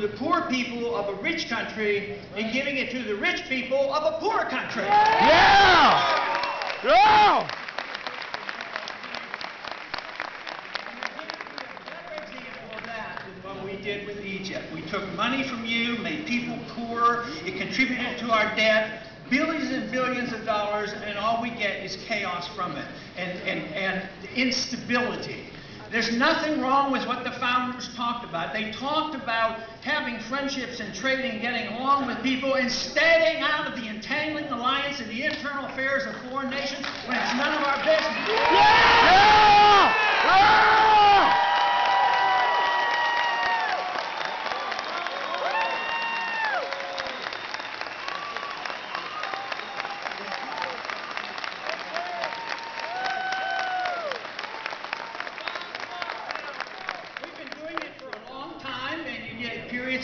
the poor people of a rich country and giving it to the rich people of a poor country. Yeah! Yeah! What we did with Egypt. We took money from you, made people poor, it contributed to our debt, billions and billions of dollars, and all we get is chaos from it and instability. There's nothing wrong with what the founders talked about. They talked about having friendships and trading, getting along with people, and staying out of the entangling alliance in the internal affairs of foreign nations when it's none of our business. Yeah! Yeah!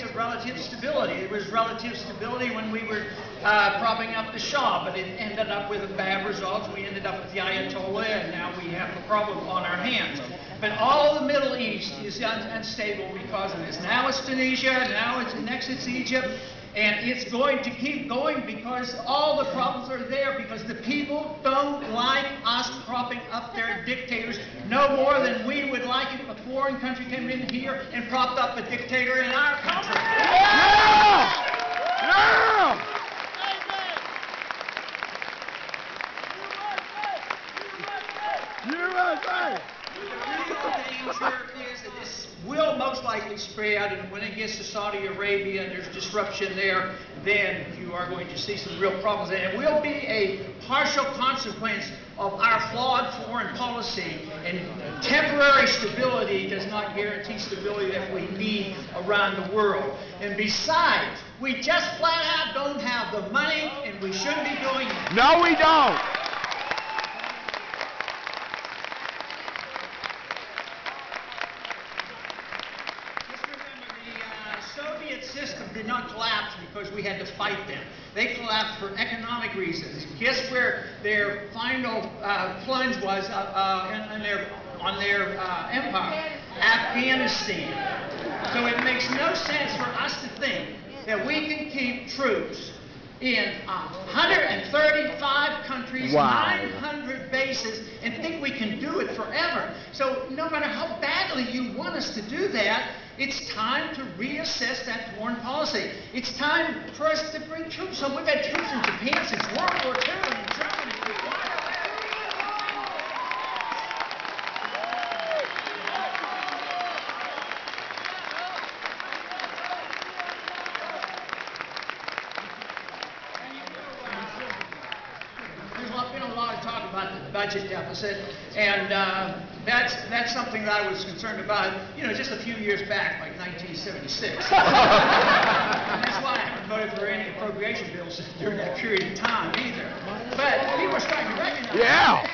Of relative stability. It was relative stability when we were propping up the Shah, but it ended up with bad results. We ended up with the Ayatollah, and now we have a problem on our hands. But all of the Middle East is unstable because of this. Now it's Tunisia, now next it's Egypt, and it's going to keep going because all the problems are there because the people don't like us propping up their dictators no more than we would like if a foreign country came in here and propped up a dictator in our country. Yeah! Yeah! USA! The danger is that this will most likely spread, and when it gets to Saudi Arabia and there's disruption there, then you are going to see some real problems. And it will be a partial consequence of our flawed foreign policy, and temporary stability does not guarantee stability that we need around the world. And besides, we just flat out don't have the money, and we shouldn't be doing it. No, we don't. Did not collapse because we had to fight them. They collapsed for economic reasons. Guess where their final plunge was on their empire? Afghanistan. So it makes no sense for us to think that we can keep troops in 135 countries, wow. 900 bases, and think we can do it forever. So no matter how badly you want us to do that, it's time to reassess that foreign policy. It's time for us to bring troops home. We've had troops in Japan since World War II and in Germany. There's been a lot of talk about the budget deficit, and that's something that I was concerned about, just a few years back, like 1976. And that's why I haven't voted for any appropriation bills during that period of time either. But people are starting to recognize that.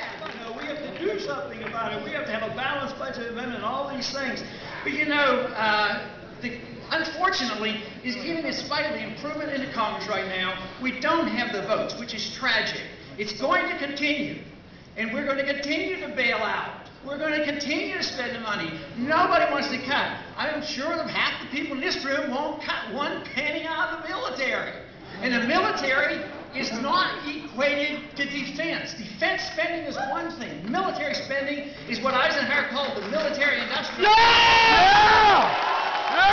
We have to do something about it. We have to have a balanced budget amendment and all these things. But unfortunately, even in spite of the improvement in the Congress right now, we don't have the votes, which is tragic. It's going to continue, and we're going to continue to bail out. We're going to continue to spend the money. Nobody wants to cut. I'm sure that half the people in this room won't cut one penny out of the military. And the military is not equated to defense. Defense spending is one thing. Military spending is what Eisenhower called the military industrial. Yeah! Yeah! Yeah!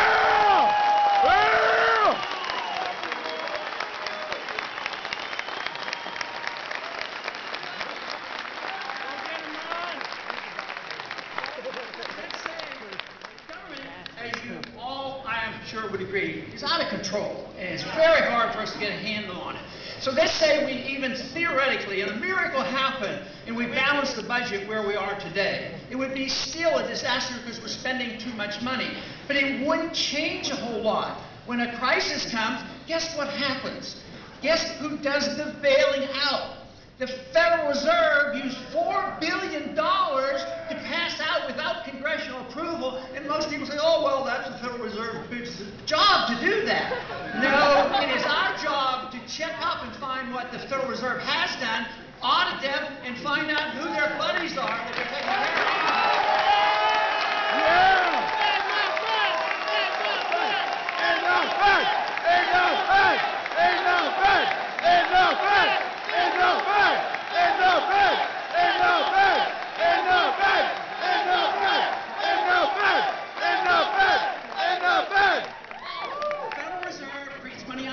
Would agree, is out of control, and it's very hard for us to get a handle on it. So let's say we even theoretically, and a miracle happened, and we balance the budget where we are today. It would be still a disaster because we're spending too much money. But it wouldn't change a whole lot. When a crisis comes, guess what happens? Guess who does the bailing out? The Federal Reserve used $4 billion to pass out without congressional approval, and most people say, oh, well, that's the Federal Reserve's job to do that. No, it is our job to check up and find what the Federal Reserve has done, audit them, and find out who their buddies are that they're taking care of. Yeah!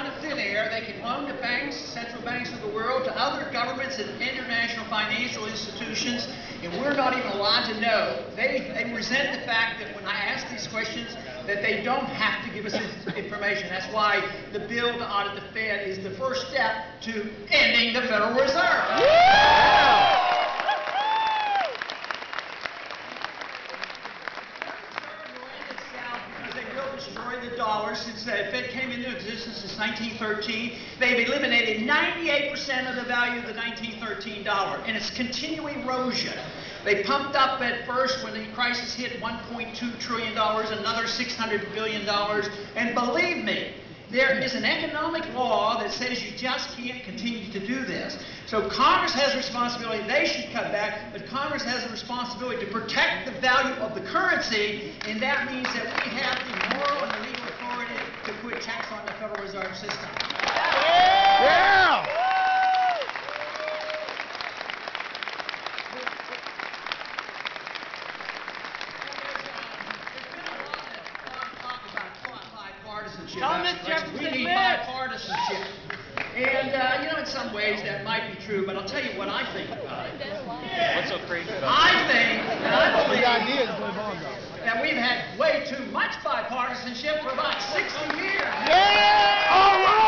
of thin air. They can loan to banks, central banks of the world, to other governments and international financial institutions, and we're not even allowed to know. They resent the fact that when I ask these questions, that they don't have to give us information. That's why the bill to audit the Fed is the first step to ending the Federal Reserve. Destroy the dollar since the Fed came into existence since 1913. They've eliminated 98% of the value of the 1913 dollar, and it's continuing erosion. They pumped up at first when the crisis hit $1.2 trillion, another $600 billion, and believe me, there is an economic law that says you just can't continue to do this. So Congress has a responsibility. They should cut back, but Congress has a responsibility to protect the value of the currency, and that means that we have the moral and the legal authority to put checks on the Federal Reserve System. Yeah! We need bipartisanship. And, you know, in some ways that might be true, but I'll tell you what I think about it. What's so crazy about I think, and I believe, that we've had way too much bipartisanship for about 60 years. Yeah! All right!